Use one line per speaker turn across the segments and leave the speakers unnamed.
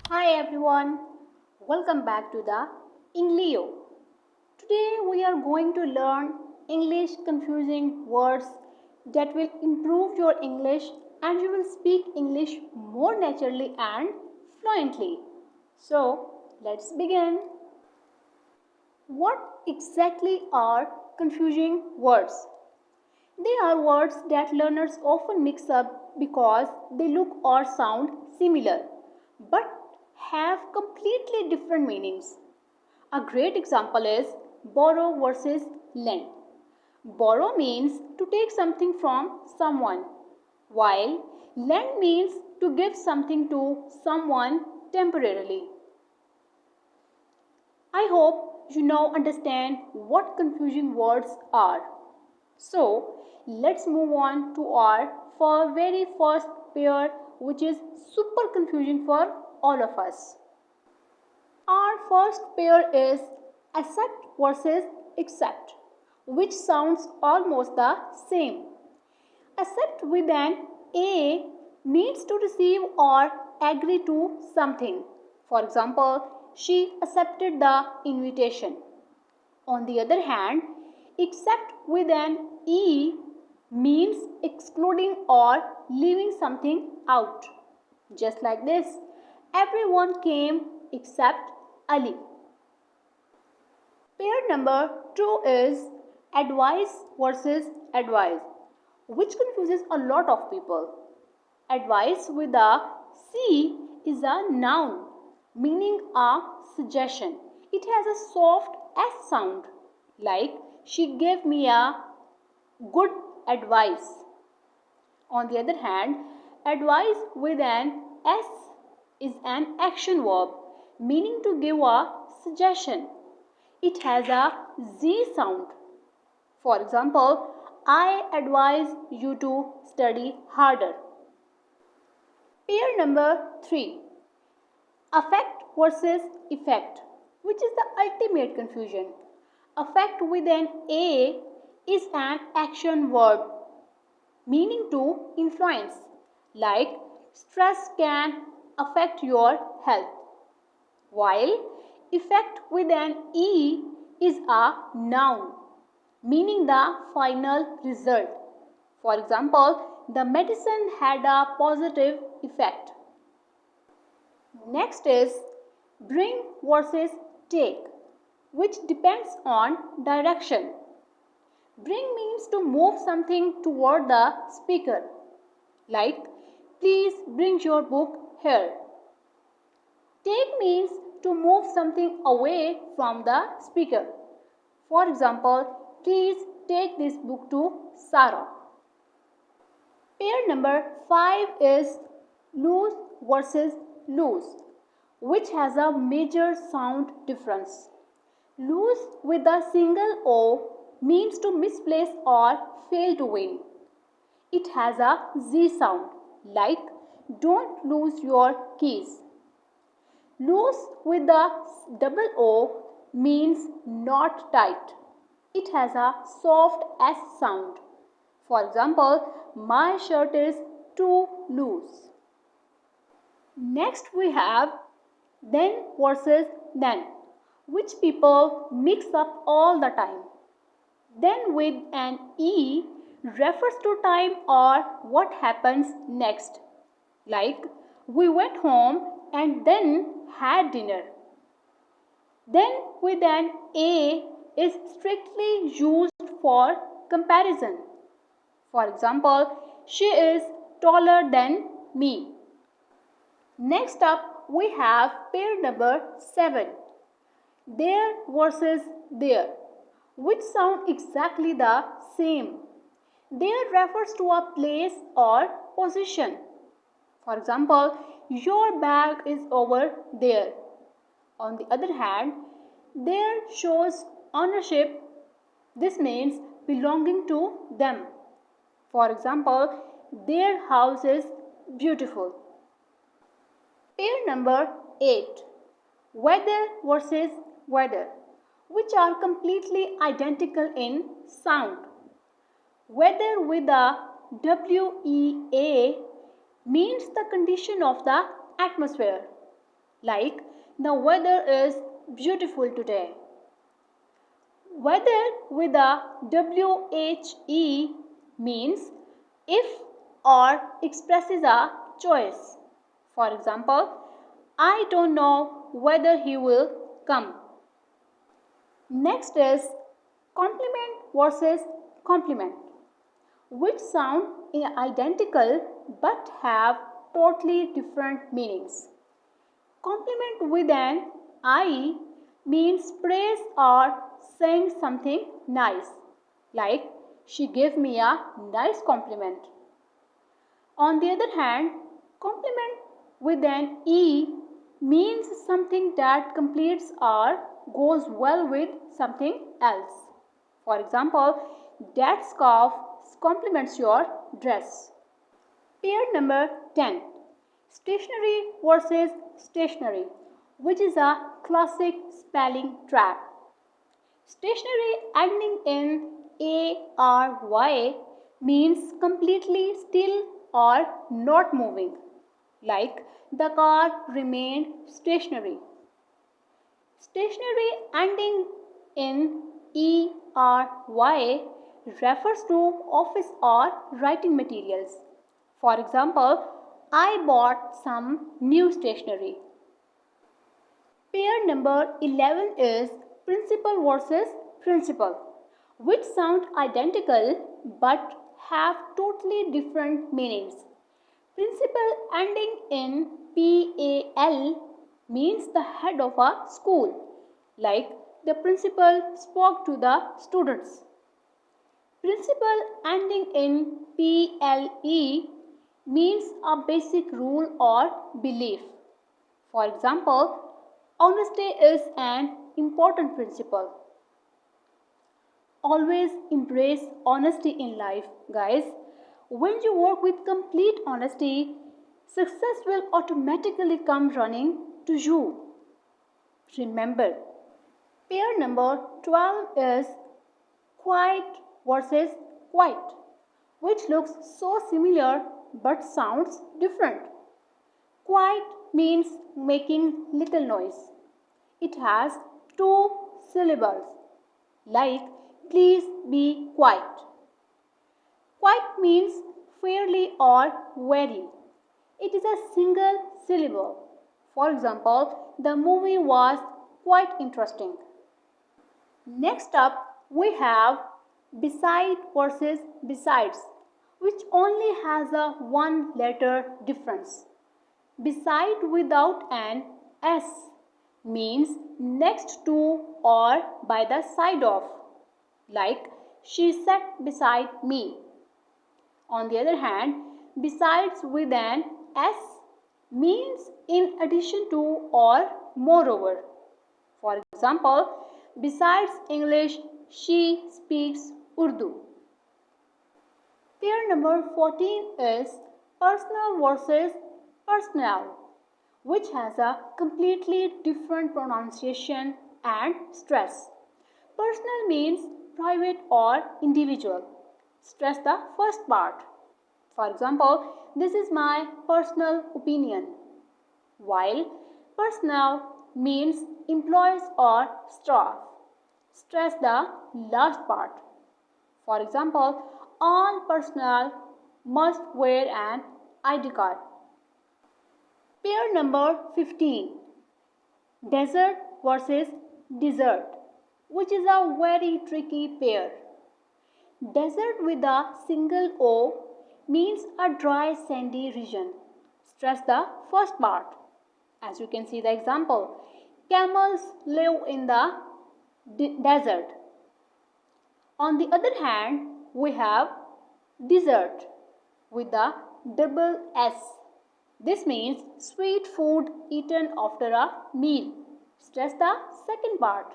Hi everyone, welcome back to the Englio. Today we are going to learn English confusing words that will improve your English and you will speak English more naturally and fluently. So, let's begin. What exactly are confusing words? They are words that learners often mix up because they look or sound similar but have completely different meanings. A great example is borrow versus lend. Borrow means to take something from someone, while lend means to give something to someone temporarily. I hope you now understand what confusing words are. So, let's move on to our very first pair, which is super confusing for all of us. Our first pair is accept versus accept, which sounds almost the same. Accept with an A means to receive or agree to something. For example, she accepted the invitation. On the other hand, accept with an E means excluding or leaving something out. Just like this, everyone came except Ali. Pair number 2 is advice versus advice, which confuses a lot of people. Advice with a C is a noun, meaning a suggestion. It has a soft S sound, like she gave me a good advice. On the other hand, advice with an S is an action verb, meaning to give a suggestion. It has a Z sound. For example, I advise you to study harder. Pair number 3, affect versus effect, which is the ultimate confusion. Affect with an A is an action verb meaning to influence, like stress can affect your health, while effect with an E is a noun meaning the final result. For example, the medicine had a positive effect. Next is bring versus take, which depends on direction. Bring means to move something toward the speaker, like please bring your book here. Take means to move something away from the speaker. For example, please take this book to Sarah. Pair number 5 is lose versus lose, which has a major sound difference. Lose with a single O means to misplace or fail to win. It has a Z sound, like don't lose your keys. Loose with the double O means not tight. It has a soft S sound. For example, my shirt is too loose. Next we have then versus then, which people mix up all the time. Then with an E refers to time or what happens next. Like we went home and then had dinner. Then with an A is strictly used for comparison. For example, she is taller than me. Next up, we have pair number 7, there versus there, which sound exactly the same. There refers to a place or position. For example, your bag is over there. On the other hand, there shows ownership. This means belonging to them. For example, their house is beautiful. Pair number 8, weather versus weather, which are completely identical in sound. Weather with a WEA means the condition of the atmosphere. Like, the weather is beautiful today. Weather with a WHE means if or expresses a choice. For example, I don't know whether he will come. Next is complement versus complement, which sound identical but have totally different meanings. Compliment with an I means praise or saying something nice, like she gave me a nice compliment. On the other hand, complement with an E means something that completes or goes well with something else. For example, that scarf complements your dress. Pair number 10, stationery versus stationery, which is a classic spelling trap. Stationery ending in ARY means completely still or not moving, like the car remained stationary. Stationery ending in ERY refers to office or writing materials. For example, I bought some new stationery. Pair number 11 is principal versus principal, which sound identical but have totally different meanings. Principal ending in PAL means the head of a school, like the principal spoke to the students. Principal ending in PLE means a basic rule or belief. For example, honesty is an important principle. Always embrace honesty in life, guys. When you work with complete honesty, success will automatically come running to you. Remember, pair number 12 is quiet versus quiet, which looks so similar but sounds different. Quiet means making little noise. It has two syllables, like please be quiet. Quiet means fairly or very. It is a single syllable. For example, the movie was quite interesting. Next up, we have beside versus besides, which only has a one letter difference. Beside without an S means next to or by the side of, like she sat beside me. On the other hand, besides with an S means in addition to or moreover. For example, besides English, she speaks Urdu. Pair number 14 is personal versus personnel, which has a completely different pronunciation and stress. Personal means private or individual. Stress the first part. For example, this is my personal opinion. While personnel means employees or staff. Stress the last part. For example, all personnel must wear an ID card. Pair number 15, desert versus dessert, which is a very tricky pair. Desert with a single O means a dry sandy region. Stress the first part. As you can see the example, camels live in the desert. On the other hand, we have dessert with the double S. This means sweet food eaten after a meal. Stress the second part.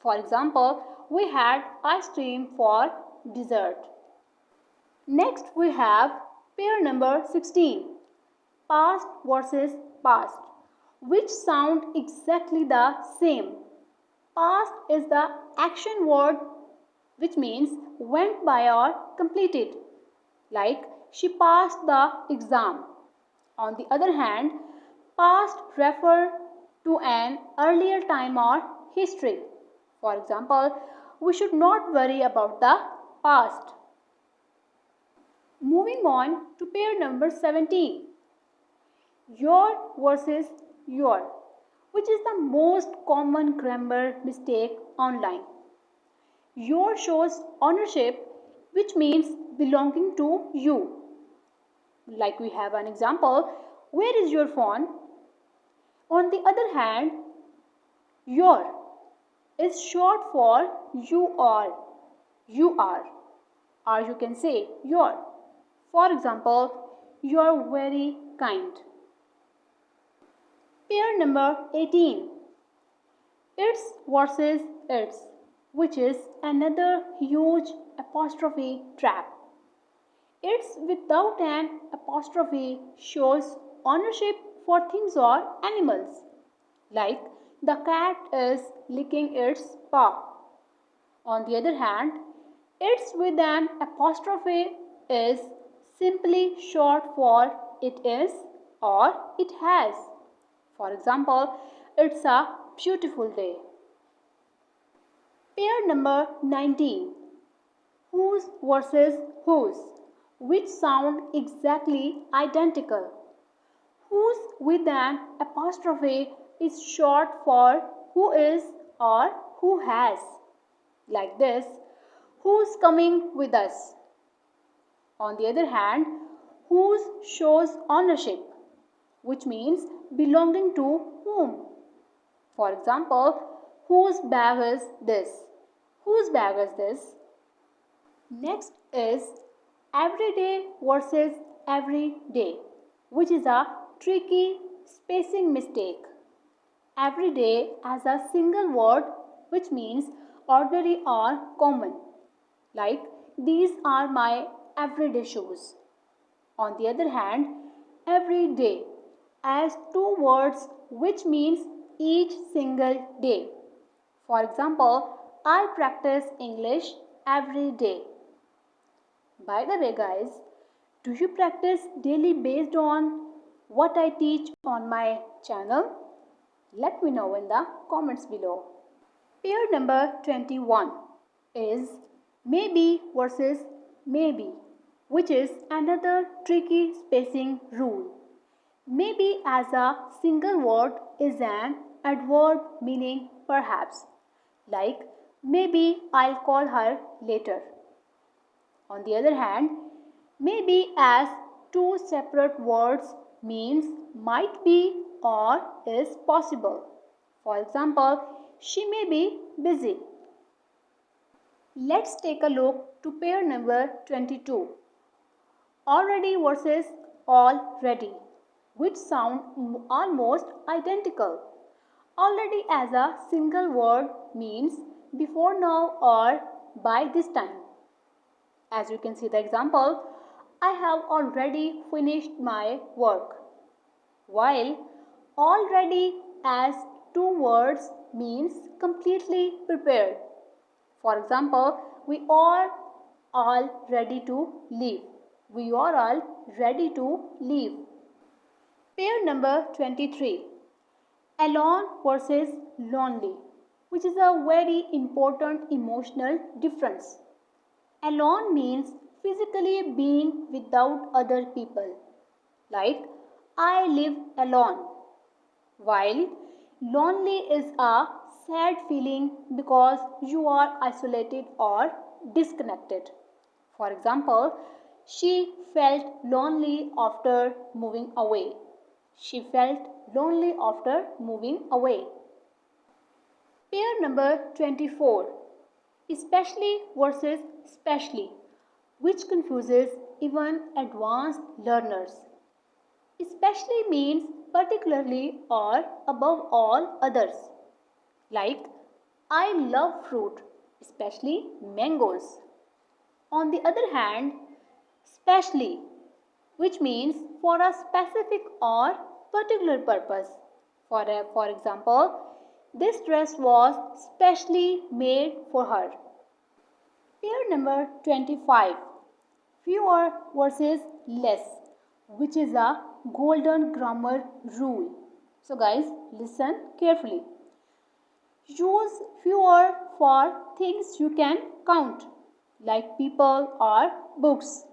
For example, we had ice cream for dessert. Next we have pair number 16, past versus past, which sound exactly the same. Past is the action word which means went by or completed, like she passed the exam. On the other hand, Past refer to an earlier time or history. For example, we should not worry about the past. Moving on to pair number 17. Your versus your, which is the most common grammar mistake online. Your shows ownership, which means belonging to you. Like we have an example, where is your phone? On the other hand, your is short for you are, or you can say your. For example, you are very kind. Pair number 18. Its versus its, which is another huge apostrophe trap. Its without an apostrophe shows ownership for things or animals, like the cat is licking its paw. On the other hand, its with an apostrophe is simply short for it is or it has. For example, it's a beautiful day. Pair number 19. Whose versus whose, which sound exactly identical. Whose with an apostrophe is short for who is or who has. Like this, who's coming with us? On the other hand, whose shows ownership, which means belonging to whom. For example, whose bag is this? Whose bag is this? Next is everyday versus everyday, which is a tricky spacing mistake. Everyday as a single word, which means ordinary or common, like these are my everyday shoes. On the other hand, everyday as two words, which means each single day. For example, I practice English every day. By the way, guys, do you practice daily based on what I teach on my channel? Let me know in the comments below. Pair number 21 is maybe versus maybe, which is another tricky spacing rule. Maybe as a single word is an adverb meaning perhaps, like maybe I'll call her later. On the other hand, maybe as two separate words means might be or is possible. For example, she may be busy. Let's take a look to pair number 22. Already versus already, which sound almost identical. Already as a single word means before now or by this time. As you can see the example, I have already finished my work. While already as two words means completely prepared. For example, we are all ready to leave. We are all ready to leave. Pair number 23. Alone versus lonely, which is a very important emotional difference. Alone means physically being without other people, like I live alone, while lonely is a sad feeling because you are isolated or disconnected. For example, she felt lonely after moving away. She felt lonely after moving away. Pair number 24. Especially versus specially, which confuses even advanced learners. Especially means particularly or above all others. Like, I love fruit, especially mangoes. On the other hand, specially, which means for a specific or particular purpose. For example, this dress was specially made for her. Pair number 25. Fewer versus less, which is a golden grammar rule. So guys, listen carefully. Use fewer for things you can count, like people or books.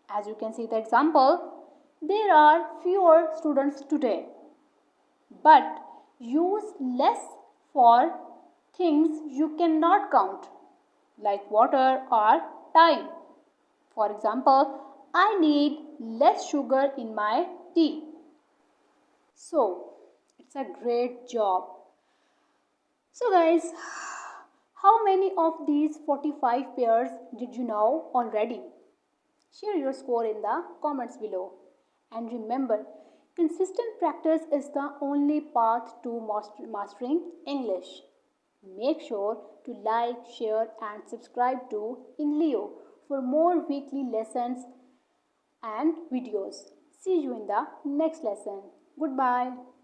As you can see the example, there are fewer students today. But use less for things you cannot count, like water or time. For example, I need less sugar in my tea. So, it's a great job. So, guys, how many of these 45 pairs did you know already? Share your score in the comments below. And remember, consistent practice is the only path to mastering English. Make sure to like, share, and subscribe to Englio for more weekly lessons and videos. See you in the next lesson. Goodbye.